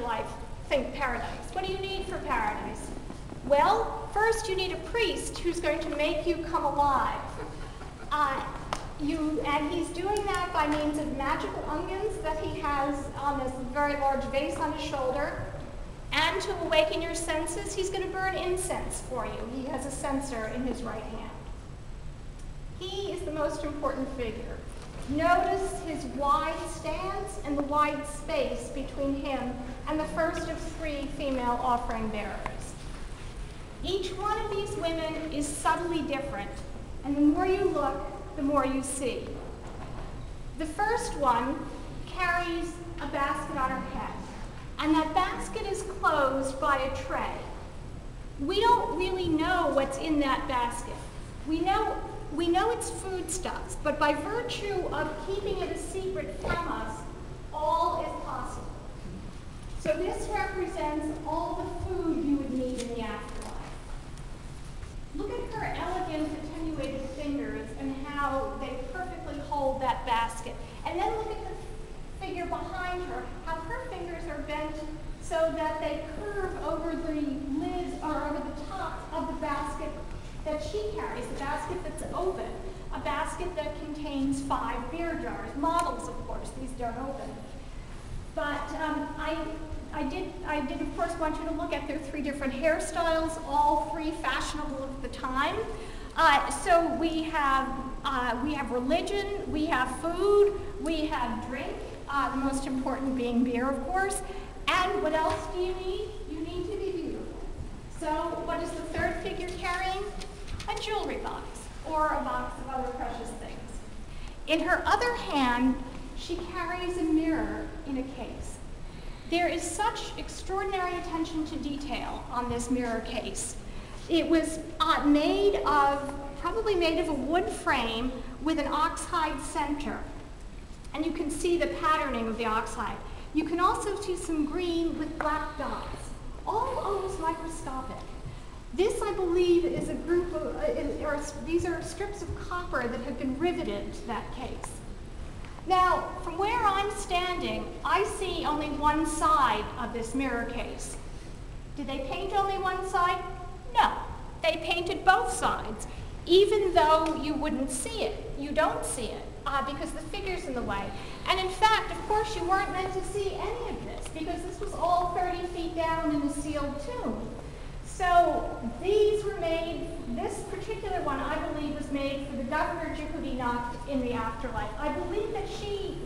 afterlife, think paradise. What do you need for paradise? Well, first you need a priest who's going to make you come alive. And he's doing that by means of magical onions that he has on this very large vase on his shoulder. And to awaken your senses, he's going to burn incense for you. He has a censer in his right hand. He is the most important figure. Notice his wide stance and the wide space between him and the first of 3 female offering bearers. Each one of these women is subtly different, and the more you look, the more you see. The first one carries a basket on her head, and that basket is closed by a tray. We don't really know what's in that basket. We know it's foodstuffs, but by virtue of keeping it a secret from us, all is possible. So this represents all the food you would need in the afterlife. Look at her elegant, attenuated fingers and how they perfectly hold that basket. And then look at the figure behind her, how her fingers are bent so that they curve over the lids or over the top of the basket that she carries, the basket that's open, a basket that contains 5 beer jars. Models, of course, these don't open. But I did, of course, want you to look at their 3 different hairstyles, all 3 fashionable at the time. So we have religion, we have food, we have drink, the most important being beer, of course. And what else do you need? You need to be beautiful. So what is the 3rd figure carrying? A jewelry box, or a box of other precious things. In her other hand, she carries a mirror in a case. There is such extraordinary attention to detail on this mirror case. It was probably made of a wood frame with an oxhide center. And you can see the patterning of the oxhide. You can also see some green with black dots, all almost microscopic. This, I believe, is a group of, these are strips of copper that have been riveted to that case. Now, from where I'm standing, I see only one side of this mirror case. Did they paint only one side? No, they painted both sides, even though you wouldn't see it. You don't see it, because the figure's in the way. And in fact, of course, you weren't meant to see any of this, because this was all 30 feet down in a sealed tomb. So these were made, this particular one, I believe, was made for the Governor Jehudi Nacht in the afterlife. I believe that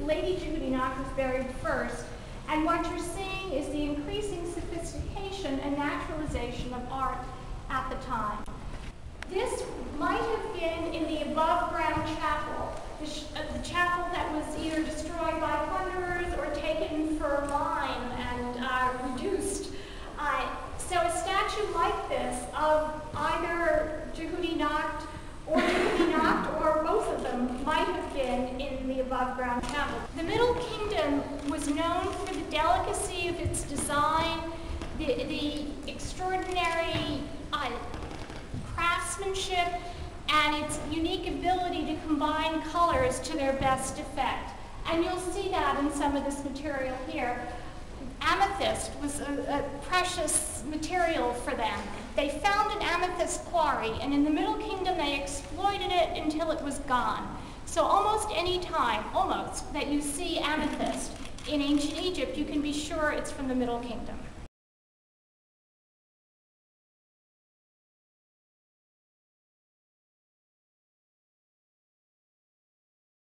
Lady Jehudi Nacht, was buried first, and what you're seeing is the increasing sophistication and naturalization of art at the time. This might have been in the above-ground chapel, the chapel that was either destroyed by plunderers or taken for lime and reduced. So a statue like this of either Jehudi Nacht or both of them might have been in the above-ground chapel. The Middle Kingdom was known for the delicacy of its design, the extraordinary craftsmanship, and its unique ability to combine colors to their best effect. And you'll see that in some of this material here. Amethyst was a precious material for them. They found an amethyst quarry, and in the Middle Kingdom they exploited it until it was gone. So almost any time, that you see amethyst in ancient Egypt, you can be sure it's from the Middle Kingdom.